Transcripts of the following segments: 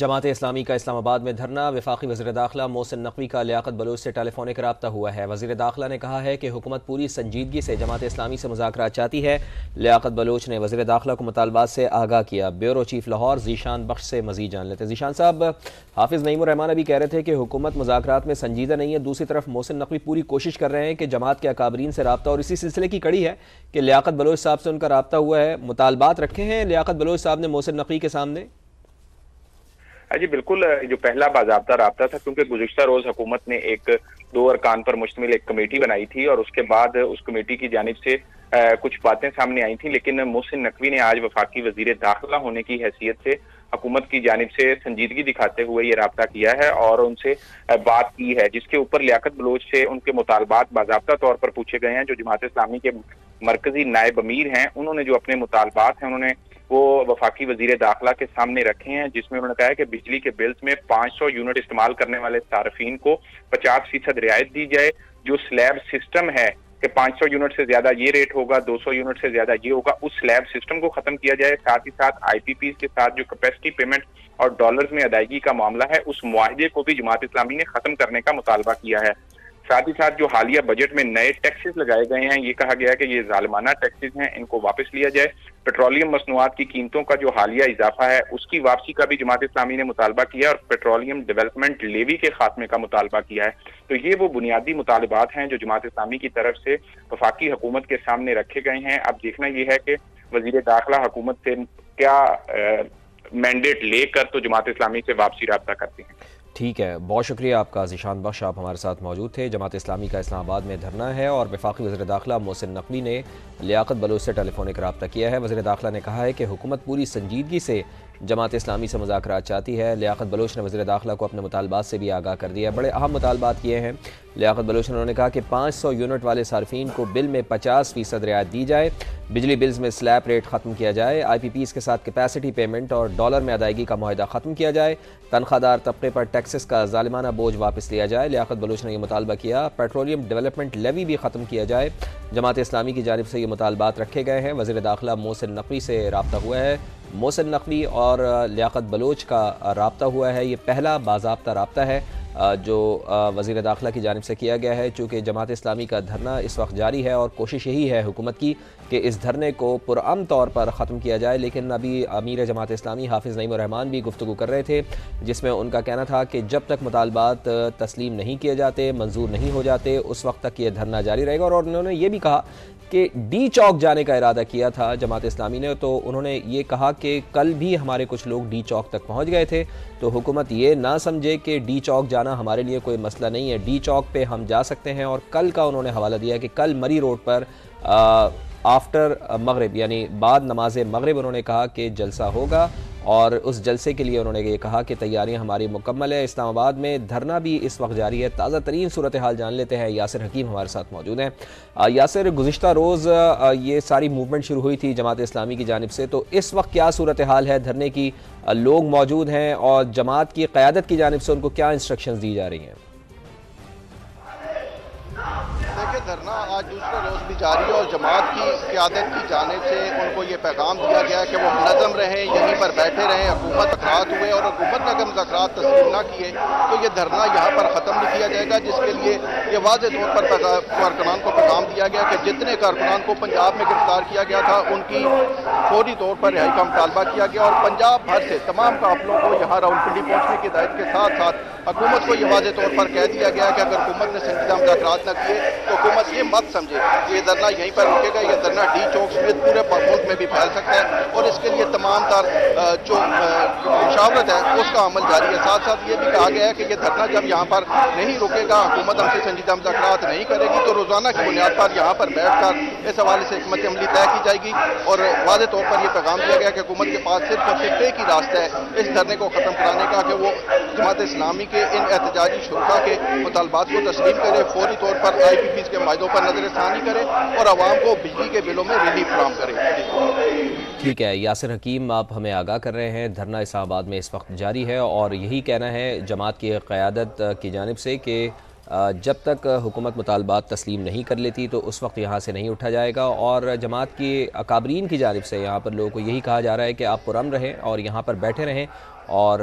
जमात इस्लामी का इस्लामाबाद में धरना। वफाकी वज़ीर दाखिला मोहसिन नकवी का लियाकत बलोच से टेलीफोनिक रब्ता हुआ है। वज़ीर दाखिला ने कहा है कि हुकूमत पूरी संजीदगी से जमात इस्लामी से मुज़ाकरात चाहती है। लियाकत बलोच ने वज़ीर दाखिला को मुतालबात से आगाह किया। ब्यूरो चीफ लाहौर ज़ीशान बख्श से मज़ीद जान लेते हैं। ज़ीशान साहब, हाफिज़ नईमुर रहमान अभी कह रहे थे कि हुकूमत मुज़ाकरात में संजीदा नहीं है, दूसरी तरफ मोहसिन नकवी पूरी कोशिश कर रहे हैं कि जमात के अकाबरीन से रब्ता, और इसी सिलसिले की कड़ी है कि लियाकत बलोच साहब से उनका रब्ता हुआ है, मुतालबात रखे हैं लियाकत बलोच साहब ने मोहसिन नकवी के सामने। जी बिल्कुल, जो पहला बाज़ाब्ता राब्ता था, क्योंकि गुज़िश्ता रोज हुकूमत ने एक 2 अरकान पर मुश्तमिल एक कमेटी बनाई थी और उसके बाद उस कमेटी की जानिब से कुछ बातें सामने आई थी, लेकिन मोहसिन नकवी ने आज वफाकी वज़ीर दाखिला होने की हैसियत से हुकूमत की जानिब से संजीदगी दिखाते हुए ये राब्ता किया है और उनसे बात की है, जिसके ऊपर लियाकत बलोच से उनके मुतालबात बाज़ाब्ता तौर पर पूछे गए हैं। जो जमात इस्लामी के मरकजी नायब अमीर हैं, उन्होंने जो अपने मुतालबात हैं उन्होंने वो वफाकी वजीर दाखिला के सामने रखे हैं, जिसमें उन्होंने कहा है कि बिजली के बिल्स में 500 यूनिट इस्तेमाल करने वाले सार्फिन को 50% रियायत दी जाए। जो स्लैब सिस्टम है कि 500 यूनिट से ज्यादा ये रेट होगा, 200 यूनिट से ज्यादा ये होगा, उस स्लैब सिस्टम को खत्म किया जाए। साथ ही साथ IPPs के साथ जो कैपेसिटी पेमेंट और डॉलर्स में अदायगी का मामला है, उस मुआहदे को भी जमात इस्लामी ने खत्म करने का मुतालबा किया है। साथ ही साथ जो हालिया बजट में नए टैक्सेस लगाए गए हैं, ये कहा गया है कि ये जालिमाना टैक्सेस हैं, इनको वापस लिया जाए। पेट्रोलियम मसनूआत की कीमतों का जो हालिया इजाफा है, उसकी वापसी का भी जमात इस्लामी ने मुतालबा किया और पेट्रोलियम डेवलपमेंट लेवी के खात्मे का मुतालबा किया है। तो ये वो बुनियादी मुतालबात हैं जो जमात इस्लामी की तरफ से वफाकी हुकूमत के सामने रखे गए हैं। अब देखना ये है कि वजीर दाखिला हुकूमत से क्या मैंडेट लेकर तो जमात इस्लामी से वापसी रब्ता करते हैं। ठीक है, बहुत शुक्रिया आपका ज़ीशान बख्श, आप हमारे साथ मौजूद थे। जमात इस्लामी का इस्लामाबाद में धरना है और वफाकी वज़ीर दाखिला मोहसिन नकवी ने लियाकत बलोच से टेलीफोनिक रब्ता किया है। वज़ीर दाखिला ने कहा है कि हुकूमत पूरी संजीदगी से जमात इस्लामी से मुज़ाकरात चाहती है। लियाकत बलोच ने वज़ीर दाखिला को अपने मुतालबात से भी आगाह कर दिया है। बड़े अहम मुतालबात किए हैं लियाकत बलोच ने। उन्होंने कहा कि 500 यूनिट वाले सार्फिन को बिल में 50% रियायत दी जाए, बिजली बिल्स में स्लैब रेट ख़त्म किया जाए, IPPs के साथ कैपेसिटी पेमेंट और डॉलर में अदायगी का मुआहदा ख़त्म किया जाए, तनख्वाहदार तबके पर टैक्सेस का जालिमाना बोझ वापस लिया जाए। लियाकत बलोच ने यह मुतालबा किया। पेट्रोलियम डेवलपमेंट लेवी भी ख़त्म किया जाए। जमात इस्लामी की जानिब से ये मुतालबात रखे गए हैं। वज़ीर दाखिला मोहसिन नकवी से रब्ता हुआ है। मोहसिन नकवी और लियाकत बलोच का रब्ता हुआ है। ये पहला बाज़ाब्ता रब्ता है जो वज़ीर दाखिला की जानिब से किया गया है। चूँकि जमात इस्लामी का धरना इस वक्त जारी है और कोशिश यही है हुकूमत की कि इस धरने को पुरअमन तौर पर ख़त्म किया जाए, लेकिन अभी अमीर जमात इस्लामी हाफिज़ नईमुर रहमान भी गुफ्तगू कर रहे थे, जिसमें उनका कहना था कि जब तक मुतालबात तस्लीम नहीं किए जाते, मंजूर नहीं हो जाते, उस वक्त तक ये धरना जारी रहेगा। और उन्होंने ये भी कहा कि डी चौक जाने का इरादा किया था जमात इस्लामी ने, तो उन्होंने ये कहा कि कल भी हमारे कुछ लोग डी चौक तक पहुंच गए थे, तो हुकूमत ये ना समझे कि डी चौक जाना हमारे लिए कोई मसला नहीं है, डी चौक पे हम जा सकते हैं। और कल का उन्होंने हवाला दिया कि कल मरी रोड पर आफ्टर मगरिब यानी बाद नमाज मगरिब उन्होंने कहा कि जलसा होगा और उस जलसे के लिए उन्होंने ये कहा कि तैयारियां हमारी मुकम्मल है। इस्लामाबाद में धरना भी इस वक्त जारी है। ताज़ा तरीन सूरत हाल जान लेते हैं। यासिर हकीम हमारे साथ मौजूद हैं। यासिर, गुज़िश्ता रोज़ ये सारी मूवमेंट शुरू हुई थी जमात इस्लामी की जानिब से, तो इस वक्त क्या सूरत हाल है धरने की? लोग मौजूद हैं और जमात की क़यादत की जानिब से उनको क्या इंस्ट्रक्शंस दी जा रही हैं? देखिए, धरना आज दूसरे रोज़ भी जारी है और जमात की क़यादत की जानिब से उनको ये पैगाम दिया गया कि वो मुनज़्ज़म रहें, यहीं पर बैठे रहें। हुकूमत मुज़ाकरात हुए और हुकूमत ने अगर मुज़ाकरात तस्लीम ना किए तो ये धरना यहाँ पर ख़त्म नहीं किया जाएगा, जिसके लिए ये वाज़ेह तौर पर कारकुनान को पैगाम दिया गया कि जितने कारकुनान को पंजाब में गिरफ्तार किया गया था उनकी फौरी तौर पर रिहाई का मुतालबा किया गया और पंजाब भर से तमाम काफिलों को यहाँ रावलपिंडी पहुँचने की हिदायत के साथ साथ हुकूमत को यह वाज़ेह तौर पर कह दिया गया कि अगर हुकूमत ने संजीदा मुज़ाकरात न किए तो हुकूमत ये मत समझे कि ये धरना यहीं पर रुकेगा। ये धरना डी चौक समेत पूरे मुल्क में भी फैल सकता है और इसके लिए तमाम तार जो मुशावरत है उसका अमल जारी है। साथ साथ ये भी कहा गया है कि ये धरना जब यहाँ पर नहीं रुकेगा, हुकूमत हमसे संजीदा मुज़ाकरात नहीं करेगी, तो रोज़ाना की बुनियाद पर यहाँ पर बैठ कर इस हवाले से हिकमत अमली तय की जाएगी। और वाज़ेह तौर पर यह पैगाम दिया गया कि हुकूमत के पास सिर्फ और सिर्फ एक ही रास्ता है इस धरने को ख़त्म कराने का कि वो जमात इस्लामी के इन एहतजाजी शुरा के मुतालबात को तस्लीम करे, फौरी तौर पर IPPs के मायदों पर नजरसानी करे और आवाम को बिजली के बिलों में रिलीफ फराहम करे। ठीक है, यासिर हकीम आप हमें आगाह कर रहे हैं। धरना इस्लामाबाद में इस वक्त जारी है और यही कहना है जमात की क़यादत की जानिब से कि जब तक हुकूमत मुतालबात तस्लीम नहीं कर लेती तो उस वक्त यहाँ से नहीं उठा जाएगा। और जमात की अकाबरीन की जानिब से यहाँ पर लोगों को यही कहा जा रहा है कि आप पुरअमन रहें और यहाँ पर बैठे रहें, और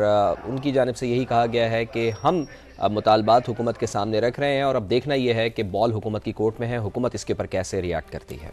उनकी जानिब से यही कहा गया है कि हम अब मुतालबात हुकूमत के सामने रख रहे हैं और अब देखना यह है कि बॉल हुकूमत की कोर्ट में है, हुकूमत इसके ऊपर कैसे रिएक्ट करती है।